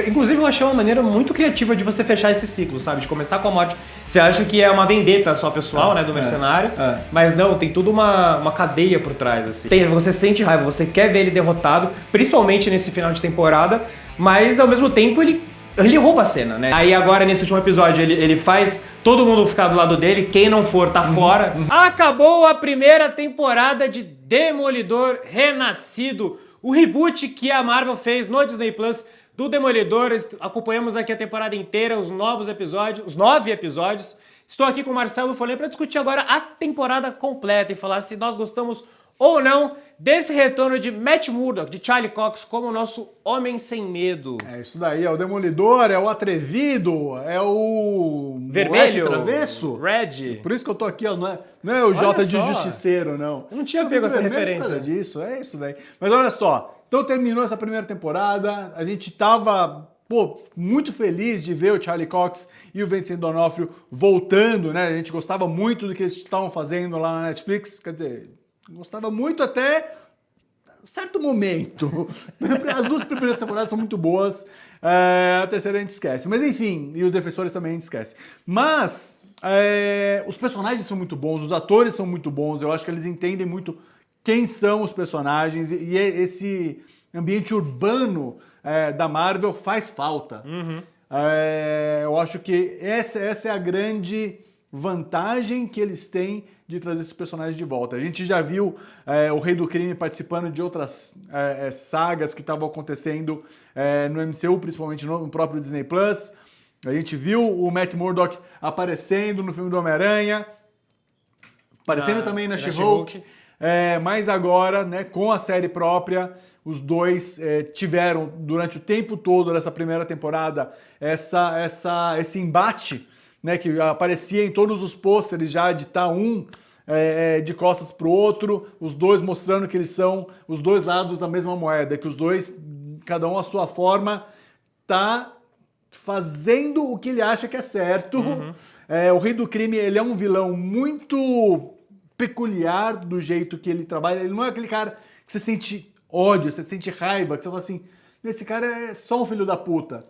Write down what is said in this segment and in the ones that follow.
Inclusive, eu achei uma maneira muito criativa de você fechar esse ciclo, sabe? De começar com a morte. Você acha que é uma vendetta só pessoal, né, do mercenário, mas não, tem tudo uma cadeia por trás, assim. Você sente raiva, você quer ver ele derrotado, principalmente nesse final de temporada, mas ao mesmo tempo ele rouba a cena, né? Aí agora, nesse último episódio, ele faz todo mundo ficar do lado dele, quem não for tá fora. Acabou a primeira temporada de Demolidor Renascido, o reboot que a Marvel fez no Disney Plus do Demolidor. Acompanhamos aqui a temporada inteira, os 9 episódios. Estou aqui com o Marcelo Folha para discutir agora a temporada completa e falar se nós gostamos ou não desse retorno de Matt Murdock, de Charlie Cox, como o nosso Homem Sem Medo. É isso daí, é o Demolidor, é o atrevido, é o... Vermelho, travesso. Red. Por isso que eu tô aqui, ó, não é o J de Justiceiro, não. Eu não tinha pego essa referência. Nada disso, é isso daí. Mas olha só, então terminou essa primeira temporada, a gente tava, muito feliz de ver o Charlie Cox e o Vincent D'Onofrio voltando, né? A gente gostava muito do que eles estavam fazendo lá na Netflix, quer dizer... Gostava muito até certo momento. As 2 primeiras temporadas são muito boas, a terceira a gente esquece. Mas enfim, e os defensores também a gente esquece. Mas os personagens são muito bons, os atores são muito bons, eu acho que eles entendem muito quem são os personagens e esse ambiente urbano da Marvel faz falta. Eu acho que essa é a grande vantagem que eles têm de trazer esses personagens de volta. A gente já viu o Rei do Crime participando de outras sagas que estavam acontecendo no MCU, principalmente no próprio Disney Plus. A gente viu o Matt Murdock aparecendo no filme do Homem-Aranha, aparecendo também na She-Hulk. Mas agora, né, com a série própria, os dois tiveram, durante o tempo todo dessa primeira temporada, esse embate, né, que aparecia em todos os pôsteres já de estar de costas para o outro, os dois mostrando que eles são os dois lados da mesma moeda, que os dois, cada um à sua forma, tá fazendo o que ele acha que é certo. O Rei do Crime, ele é um vilão muito peculiar do jeito que ele trabalha. Ele não é aquele cara que você sente ódio, você sente raiva, que você fala assim, esse cara é só um filho da puta.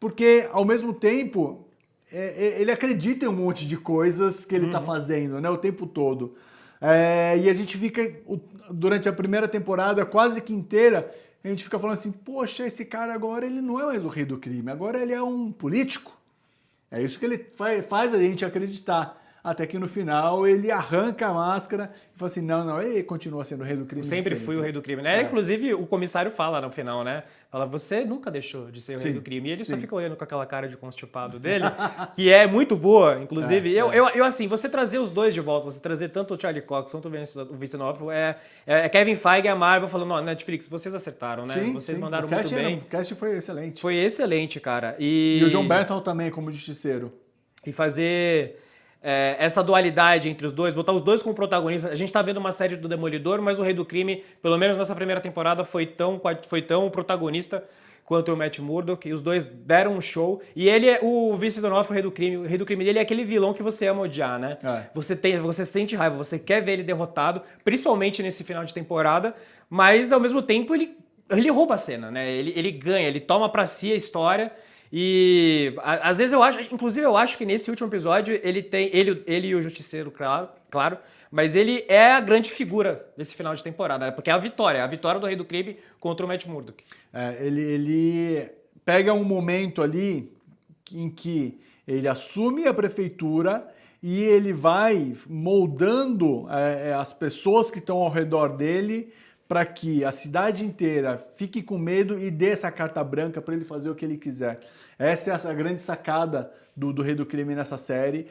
Porque, ao mesmo tempo... ele acredita em um monte de coisas que ele tá fazendo, né, o tempo todo. E a gente fica, durante a primeira temporada, quase que inteira, a gente fica falando assim, poxa, esse cara agora ele não é mais o Rei do Crime, agora ele é um político. É isso que ele faz a gente acreditar. Até que no final ele arranca a máscara e fala assim, não, ele continua sendo o Rei do Crime. Sempre fui o Rei do Crime, né? Inclusive o comissário fala no final, né? Fala, você nunca deixou de ser o Rei do Crime. E ele só fica olhando com aquela cara de constipado dele, que é muito boa, inclusive. Eu assim, você trazer os dois de volta, você trazer tanto o Charlie Cox quanto o Vincent D'Onofrio, Kevin Feige e a Marvel falando, ó, Netflix, vocês acertaram, né? Vocês mandaram muito bem. O cast foi excelente. Foi excelente, cara. E o John Bernthal também, como justiceiro. E fazer... essa dualidade entre os dois, botar os dois como protagonistas. A gente tá vendo uma série do Demolidor, mas o Rei do Crime, pelo menos nessa primeira temporada, foi tão protagonista quanto o Matt Murdock, e os dois deram um show. E ele é o Vincent D'Onofrio, o Rei do Crime dele é aquele vilão que você ama odiar, né? Você sente raiva, você quer ver ele derrotado, principalmente nesse final de temporada, mas ao mesmo tempo ele rouba a cena, né? Ele ganha, ele toma pra si a história. E às vezes eu acho que nesse último episódio ele e o Justiceiro, claro, mas ele é a grande figura desse final de temporada, né? Porque é a vitória do Rei do Crime contra o Matt Murdock. Ele pega um momento ali em que ele assume a prefeitura e ele vai moldando as pessoas que estão ao redor dele para que a cidade inteira fique com medo e dê essa carta branca para ele fazer o que ele quiser. Essa é a grande sacada do Rei do Crime nessa série.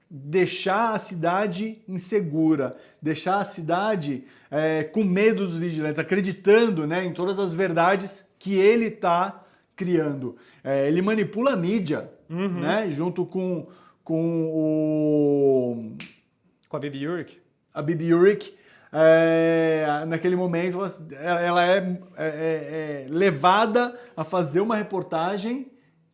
Deixar a cidade insegura, deixar a cidade com medo dos vigilantes, acreditando, né, em todas as verdades que ele está criando. Ele manipula a mídia, né, junto com a Bibi Urick. A Bibi Urick. Naquele momento ela é levada a fazer uma reportagem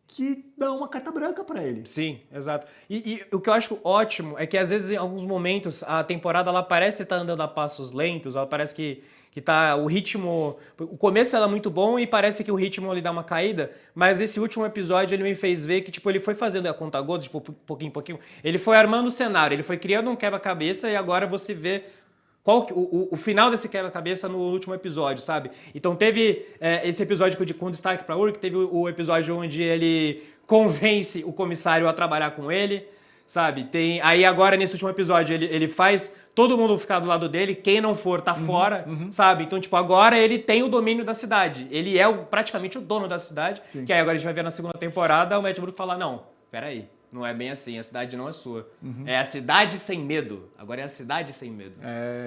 que dá uma carta branca para ele. Sim, exato. E o que eu acho ótimo é que às vezes em alguns momentos a temporada ela parece estar andando a passos lentos, ela parece que que tá o ritmo... O começo era muito bom e parece que o ritmo ele dá uma caída, mas esse último episódio ele me fez ver que, tipo, ele foi fazendo a conta-gotas, tipo, pouquinho em pouquinho. Ele foi armando o cenário, ele foi criando um quebra-cabeça e agora você vê o final desse quebra-cabeça no último episódio, sabe? Então teve esse episódio com destaque pra Uruk, teve o episódio onde ele convence o comissário a trabalhar com ele, sabe? Aí agora nesse último episódio ele faz todo mundo ficar do lado dele, quem não for tá fora, sabe? Então, tipo, agora ele tem o domínio da cidade. Ele é praticamente o dono da cidade, que aí agora a gente vai ver na segunda temporada o Matt Murdock falar, não, peraí, não é bem assim, a cidade não é sua. É a cidade sem medo. Agora é a cidade sem medo.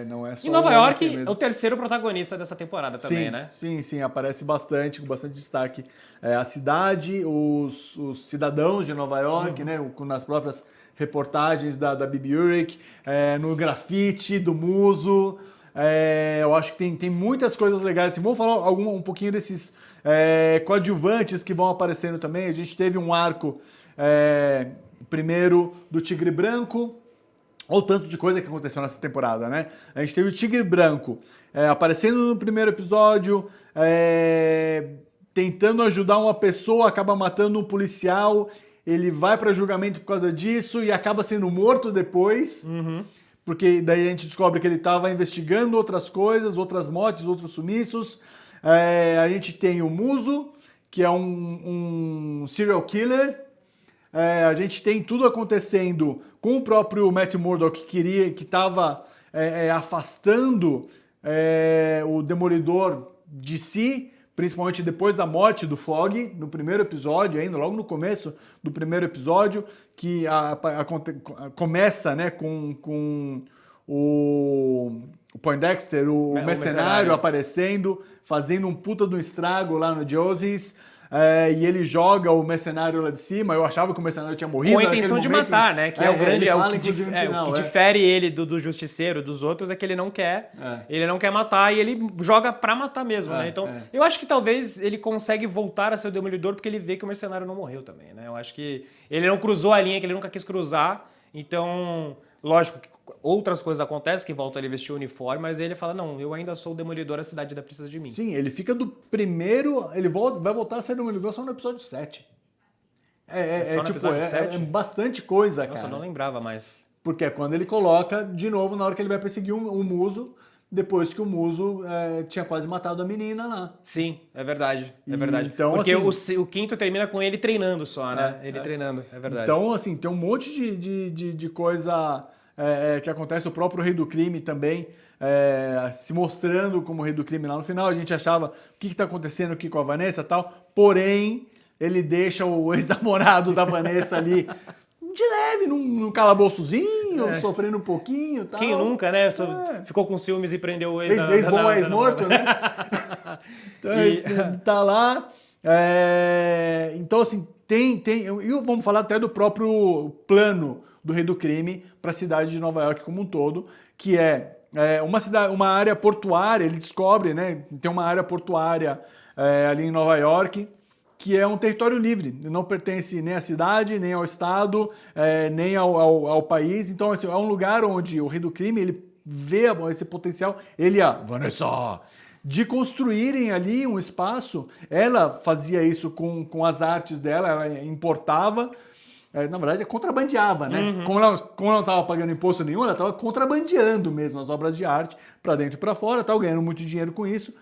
Não é só. E Nova York é o terceiro protagonista dessa temporada também, né? Sim, aparece bastante, com bastante destaque. A cidade, os cidadãos de Nova York, né? Nas próprias reportagens da Bibi Urich, no grafite do Muso. Eu acho que tem muitas coisas legais. Assim, vamos falar um pouquinho desses coadjuvantes que vão aparecendo também. A gente teve um arco primeiro do Tigre Branco. Olha o tanto de coisa que aconteceu nessa temporada, né? A gente teve o Tigre Branco aparecendo no primeiro episódio, tentando ajudar uma pessoa, acaba matando um policial. Ele vai para julgamento por causa disso e acaba sendo morto depois, porque daí a gente descobre que ele estava investigando outras coisas, outras mortes, outros sumiços. A gente tem o Muso, que é um serial killer. A gente tem tudo acontecendo com o próprio Matt Murdock, que estava afastando o Demolidor de si, principalmente depois da morte do Fog, no primeiro episódio, ainda logo no começo do primeiro episódio, que começa, né, com o Poindexter, o mercenário aparecendo, fazendo um puta do estrago lá no Josie's. E ele joga o mercenário lá de cima. Eu achava que o mercenário tinha morrido. Com a intenção de matar, né? Que é o grande. O que final, difere ele do justiceiro, dos outros, é que ele não quer. Ele não quer matar e ele joga pra matar mesmo, né? Então, eu acho que talvez ele consegue voltar a ser o Demolidor porque ele vê que o mercenário não morreu também, né? Eu acho que ele não cruzou a linha que ele nunca quis cruzar. Então, lógico que outras coisas acontecem, que volta ele vestir o uniforme, mas ele fala, não, eu ainda sou o Demolidor, a cidade ainda precisa de mim. Sim, ele fica do primeiro, ele vai voltar a ser Demolidor só no episódio 7. É bastante coisa, cara. Nossa, eu não lembrava mais. Porque é quando ele coloca, de novo, na hora que ele vai perseguir o Muso, depois que o Muso tinha quase matado a menina lá. Sim, é verdade. Então, porque assim, o quinto termina com ele treinando só, né? Ele treinando, é verdade. Então, assim, tem um monte de coisa que acontece. O próprio Rei do Crime também se mostrando como Rei do Crime lá no final. A gente achava o que está acontecendo aqui com a Vanessa e tal. Porém, ele deixa o ex-namorado da Vanessa ali de leve, num calabouçozinho, sofrendo um pouquinho e tal. Quem nunca, né? Ficou com ciúmes e prendeu o ex Ex-bom, ex-morto, né? Então, ele tá lá. Então, assim, e vamos falar até do próprio plano do Rei do Crime para a cidade de Nova York como um todo, que uma área portuária. Ele descobre, né? Tem uma área portuária ali em Nova York, que é um território livre, não pertence nem à cidade, nem ao estado, nem ao país. Então, assim, é um lugar onde o Rei do Crime ele vê esse potencial, Vanessa, de construírem ali um espaço. Ela fazia isso com as artes dela, ela importava, na verdade, contrabandeava, né? Como ela não estava pagando imposto nenhum, ela estava contrabandeando mesmo as obras de arte para dentro e para fora, estava ganhando muito dinheiro com isso.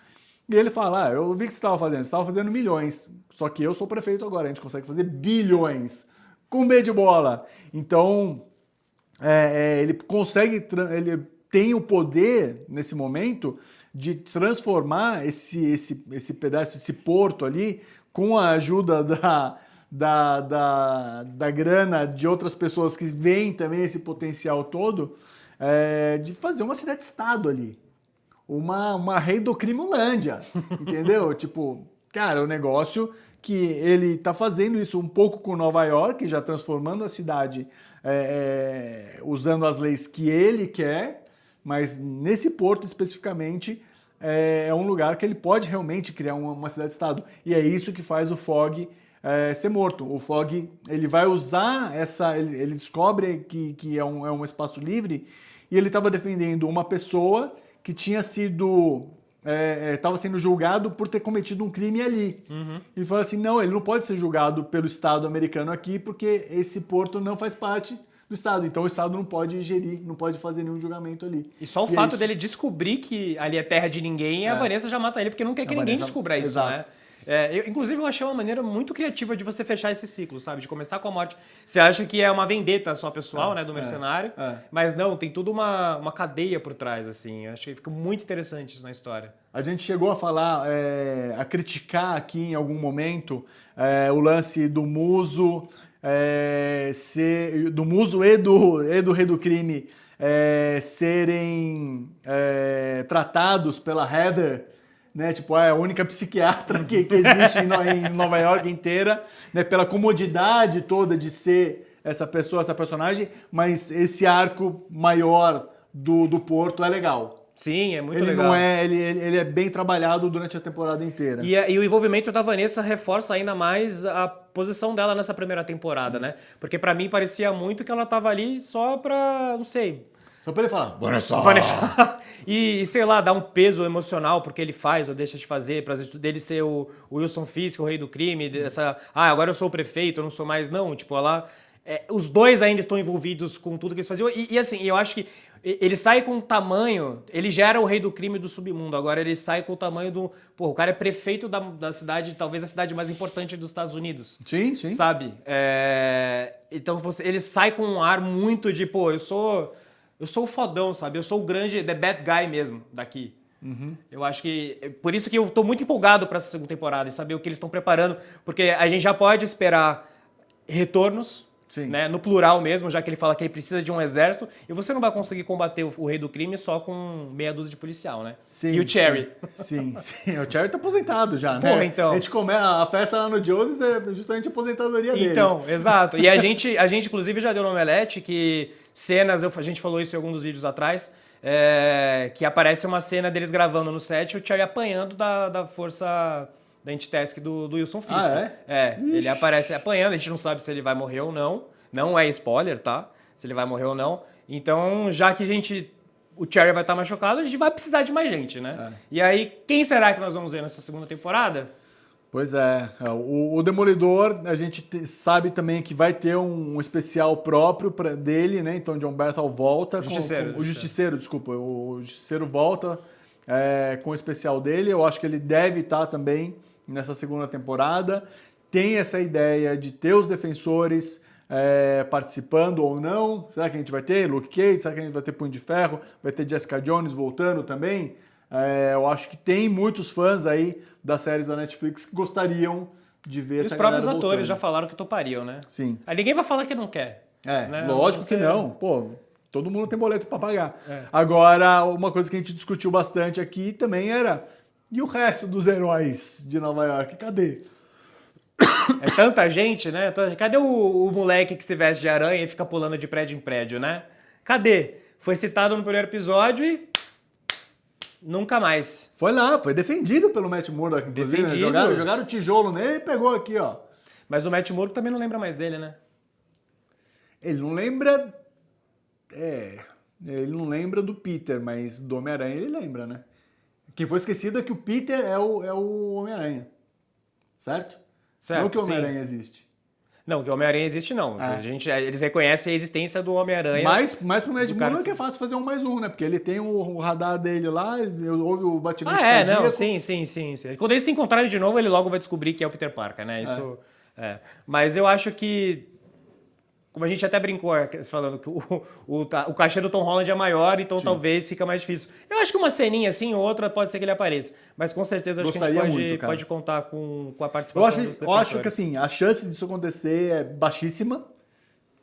E ele fala, eu vi que você estava fazendo, você estava fazendo milhões, só que eu sou prefeito agora, a gente consegue fazer bilhões, com B de bola. Então, ele tem o poder, nesse momento, de transformar esse pedaço, esse porto ali, com a ajuda da grana de outras pessoas que veem também esse potencial todo, de fazer uma cidade-estado ali. Uma Rei do Crimeolândia, entendeu? Tipo, cara, o negócio que ele tá fazendo isso um pouco com Nova York, já transformando a cidade usando as leis que ele quer, mas nesse porto especificamente é um lugar que ele pode realmente criar uma cidade-estado. E é isso que faz o Fog ser morto. O Fog, ele vai usar ele descobre que é um espaço livre, e ele estava defendendo uma pessoa que tinha sido estava sendo julgado por ter cometido um crime ali. Ele falou assim, não, ele não pode ser julgado pelo Estado americano aqui porque esse porto não faz parte do Estado. Então o Estado não pode gerir, não pode fazer nenhum julgamento ali. E só o fato dele descobrir que ali é terra de ninguém, a Vanessa já mata ele, porque não quer que ninguém descubra isso, Exato. né? Inclusive, eu achei uma maneira muito criativa de você fechar esse ciclo, sabe? De começar com a morte. Você acha que é uma vendetta só pessoal, né? Do mercenário. Mas não, tem toda uma cadeia por trás, assim. Eu acho que fica muito interessante isso na história. A gente chegou a falar, a criticar aqui em algum momento o lance do Muso, do Muso e do Rei do Crime serem tratados pela Heather, né? Tipo, é a única psiquiatra que existe em Nova York inteira, né? Pela comodidade toda de ser essa pessoa, essa personagem, mas esse arco maior do Porto é legal. Sim, é muito ele legal. Não é, ele é bem trabalhado durante a temporada inteira. E o envolvimento da Vanessa reforça ainda mais a posição dela nessa primeira temporada, né? Porque pra mim parecia muito que ela tava ali só pra, não sei... Só pra ele falar, Vanessa! E, sei lá, dar um peso emocional porque ele faz ou deixa de fazer, pra dele ser o Wilson Fisk, o rei do crime, agora eu sou o prefeito, eu não sou mais... Não, tipo, ela... os dois ainda estão envolvidos com tudo que eles faziam. E assim, eu acho que ele sai com o tamanho... Ele já era o rei do crime do submundo, agora ele sai com o tamanho do... Pô, o cara é prefeito da cidade, talvez a cidade mais importante dos Estados Unidos. Sim, sim. Sabe? Então ele sai com um ar muito de, pô, eu sou o fodão, sabe? Eu sou o grande, the bad guy mesmo daqui. Eu acho que... Por isso que eu tô muito empolgado pra essa segunda temporada e saber o que eles estão preparando, porque a gente já pode esperar retornos, né, no plural mesmo, já que ele fala que ele precisa de um exército, e você não vai conseguir combater o rei do crime só com meia dúzia de policial, né? Sim, e o Cherry. Sim. O Cherry tá aposentado já, né? Porra, então. A gente a festa lá no Joe's é justamente a aposentadoria dele. Então, exato. E a gente inclusive já deu no Omelete que cenas, a gente falou isso em alguns dos vídeos atrás, que aparece uma cena deles gravando no set e o Cherry apanhando da força... da Antitask do Wilson Fisk. Ele aparece apanhando, a gente não sabe se ele vai morrer ou não. Não é spoiler, tá? Se ele vai morrer ou não. Então, já que o Cherry vai estar machucado, a gente vai precisar de mais gente, né? E aí, quem será que nós vamos ver nessa segunda temporada? Pois é. O Demolidor, a gente sabe também que vai ter um especial próprio dele, né? Então, John Bernthal volta. O Justiceiro volta com o especial dele. Eu acho que ele deve estar também nessa segunda temporada. Tem essa ideia de ter os defensores participando ou não. Será que a gente vai ter Luke Cage? Será que a gente vai ter Punho de Ferro? Vai ter Jessica Jones voltando também? Eu acho que tem muitos fãs aí das séries da Netflix que gostariam de ver essa galera voltando. Os próprios atores já falaram que topariam, né? Sim. Aí ninguém vai falar que não quer. Né? Lógico que não. Pô, todo mundo tem boleto para pagar. Agora, uma coisa que a gente discutiu bastante aqui também era... E o resto dos heróis de Nova York? Cadê? É tanta gente, né? Cadê o moleque que se veste de aranha e fica pulando de prédio em prédio, né? Cadê? Foi citado no primeiro episódio e... nunca mais. Foi lá, foi defendido pelo Matt Murdock, inclusive. Defendido. Né? Jogaram o tijolo nele e pegou aqui, ó. Mas o Matt Murdock também não lembra mais dele, né? Ele não lembra... Ele não lembra do Peter, mas do Homem-Aranha ele lembra, né? Quem foi esquecido é que o Peter é o Homem-Aranha. Certo? Não que o Homem-Aranha existe. Não, que o Homem-Aranha existe, não. Eles reconhecem a existência do Homem-Aranha. Mas pro Matt Murdock é fácil fazer 1 mais 1, né? Porque ele tem o radar dele lá, ouve o batimento cardíaco. Não, sim. Quando eles se encontrarem de novo, ele logo vai descobrir que é o Peter Parker, né? Isso. Mas eu acho que... Como a gente até brincou falando que o cachê do Tom Holland é maior, então talvez fica mais difícil. Eu acho que uma ceninha assim ou outra pode ser que ele apareça. Mas com certeza acho que a gente pode contar com a participação dos defensores. Eu acho que assim, a chance disso acontecer é baixíssima.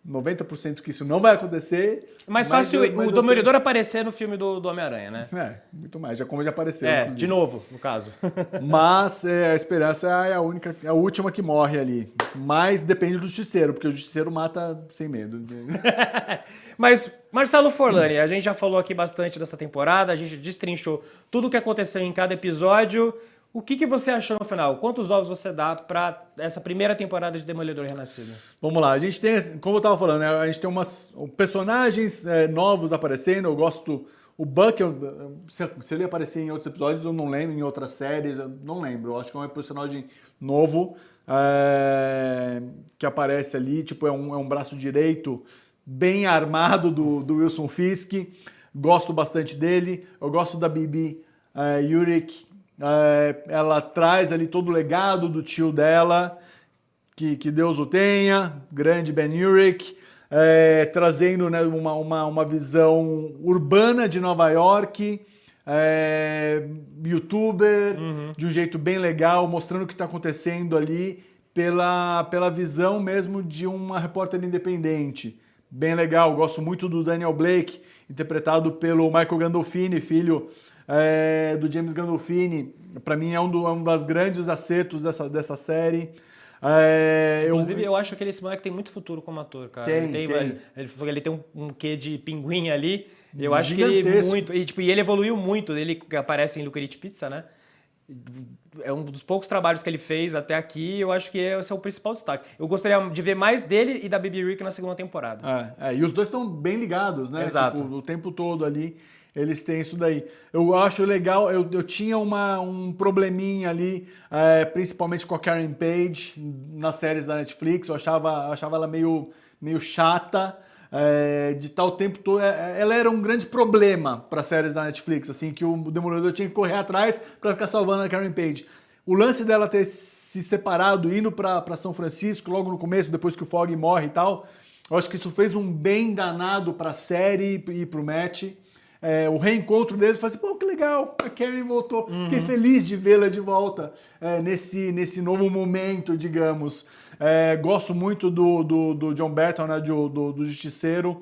90% que isso não vai acontecer. Mais fácil o Demolidor aparecer no filme do Homem-Aranha, né? Muito mais, como já apareceu. De novo, no caso. Mas a esperança é a última que morre ali. Mas depende do Justiceiro, porque o Justiceiro mata sem medo. Mas, Marcelo Forlani, a gente já falou aqui bastante dessa temporada, a gente destrinchou tudo o que aconteceu em cada episódio. O que você achou no final? Quantos ovos você dá para essa primeira temporada de Demolidor Renascido? Vamos lá, a gente tem, como eu estava falando, né, a gente tem personagens novos aparecendo. Eu gosto, O Buck, se ele aparecer em outros episódios, eu não lembro, em outras séries, eu não lembro. Eu acho que é um personagem novo que aparece ali, tipo, é um braço direito bem armado do Wilson Fisk. Gosto bastante dele. Eu gosto da Bibi Yurik. Ela traz ali todo o legado do tio dela, que Deus o tenha, grande Ben Urich, trazendo, né, uma visão urbana de Nova York, youtuber, de um jeito bem legal, mostrando o que está acontecendo ali pela visão mesmo de uma repórter independente. Bem legal, gosto muito do Daniel Blake, interpretado pelo Michael Gandolfini, filho do James Gandolfini. Para mim é um dos grandes acertos dessa série. Inclusive, eu acho que esse moleque tem muito futuro como ator, cara. Ele tem um quê de pinguim ali. Eu acho que ele muito. E ele evoluiu muito. Ele aparece em Licorice Pizza, né? É um dos poucos trabalhos que ele fez até aqui. Eu acho que esse é o principal destaque. Eu gostaria de ver mais dele e da Bibi Rick na segunda temporada. E os dois estão bem ligados, né? Exato. Tipo, o tempo todo ali. Eles têm isso daí. Eu acho legal, eu tinha um probleminha ali, principalmente com a Karen Page, nas séries da Netflix. Eu achava ela meio chata, de estar o tempo todo. Ela era um grande problema para séries da Netflix, assim, que o Demolidor tinha que correr atrás para ficar salvando a Karen Page. O lance dela ter se separado, indo para São Francisco, logo no começo, depois que o Fogg morre e tal, eu acho que isso fez um bem danado para a série e para o Matt. O reencontro deles, falei assim, pô, que legal, a Karen voltou. Fiquei feliz de vê-la de volta nesse novo momento, digamos. Gosto muito do John Barton, né, do Justiceiro.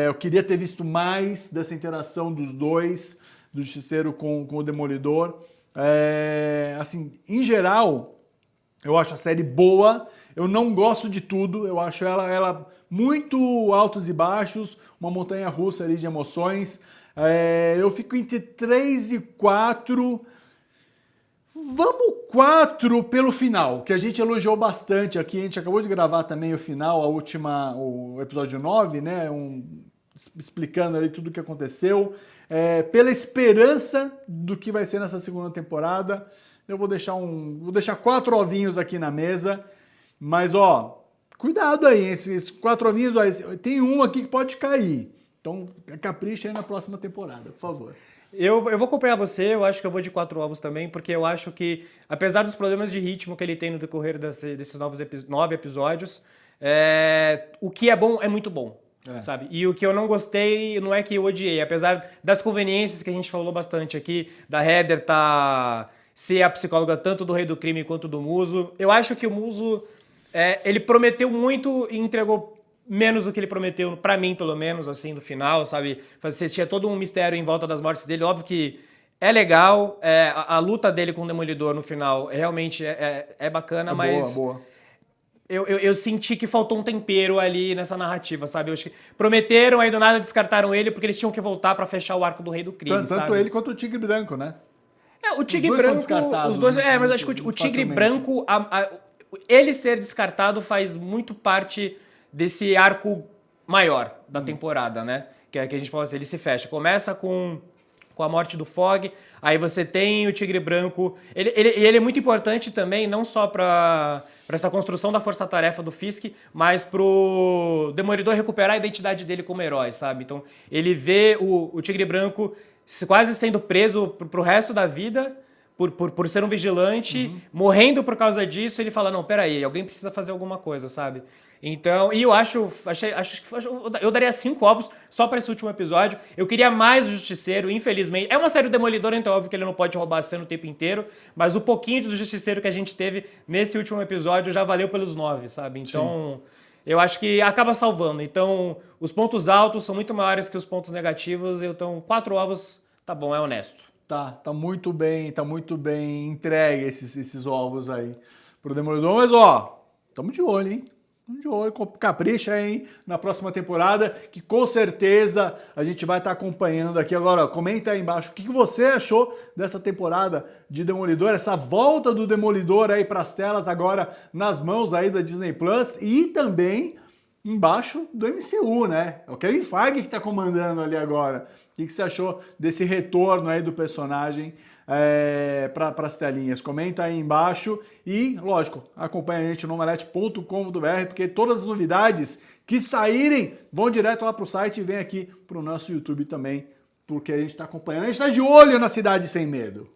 Eu queria ter visto mais dessa interação dos dois, do Justiceiro com o Demolidor. Assim, em geral, eu acho a série boa. Eu não gosto de tudo, eu acho ela muito altos e baixos, uma montanha russa ali de emoções. Eu fico entre 3 e 4. Vamos 4 pelo final, que a gente elogiou bastante aqui. A gente acabou de gravar também o final, o episódio 9, né? Explicando ali tudo o que aconteceu. Pela esperança do que vai ser nessa segunda temporada, eu vou deixar 4 ovinhos aqui na mesa. Mas, cuidado aí, esses 4 ovinhos, tem um aqui que pode cair. Então, capricha aí na próxima temporada, por favor. Eu vou acompanhar você, eu acho que eu vou de 4 ovos também, porque eu acho que, apesar dos problemas de ritmo que ele tem no decorrer desses 9 episódios, o que é bom é muito bom, sabe? E o que eu não gostei não é que eu odiei, apesar das conveniências que a gente falou bastante aqui, da Heather ser a psicóloga tanto do Rei do Crime quanto do Muso. Eu acho que o Muso... ele prometeu muito e entregou menos do que ele prometeu, pra mim, pelo menos, assim, no final, sabe? Você tinha todo um mistério em volta das mortes dele. Óbvio que é legal, a luta dele com o Demolidor no final realmente é bacana, mas... Boa. Eu senti que faltou um tempero ali nessa narrativa, sabe? Eu acho que prometeram, aí do nada descartaram ele porque eles tinham que voltar pra fechar o arco do Rei do Crime, Tanto ele quanto o Tigre Branco, né? O Tigre Branco... Os dois, mas acho que o Tigre Branco... Ele ser descartado faz muito parte desse arco maior da temporada, né? Que a gente fala assim, ele se fecha. Começa com a morte do Fogg, aí você tem o Tigre Branco. Ele é muito importante também, não só para essa construção da força-tarefa do Fisk, mas pro Demolidor recuperar a identidade dele como herói, sabe? Então, ele vê o Tigre Branco quase sendo preso pro resto da vida, por ser um vigilante, morrendo por causa disso, ele fala, não, peraí, alguém precisa fazer alguma coisa, sabe? Então, e eu eu daria 5 ovos só pra esse último episódio. Eu queria mais o Justiceiro, infelizmente. É uma série do Demolidor, então é óbvio que ele não pode roubar a cena o tempo inteiro, mas o pouquinho do Justiceiro que a gente teve nesse último episódio já valeu pelos 9, sabe? Então, eu acho que acaba salvando. Então, os pontos altos são muito maiores que os pontos negativos, então 4 ovos, tá bom, é honesto. Tá muito bem entregue esses ovos aí pro Demolidor. Mas, tamo de olho, hein? Tamo de olho, capricha aí, hein? Na próxima temporada, que com certeza a gente vai estar acompanhando aqui. Agora, comenta aí embaixo o que você achou dessa temporada de Demolidor, essa volta do Demolidor aí pras telas agora nas mãos aí da Disney Plus, e também embaixo do MCU, né? É o Kevin Feige que está comandando ali agora. O que você achou desse retorno aí do personagem para as telinhas? Comenta aí embaixo e, lógico, acompanha a gente no omelete.com.br, porque todas as novidades que saírem vão direto lá para o site e vem aqui para o nosso YouTube também, porque a gente está acompanhando, a gente está de olho na Cidade Sem Medo.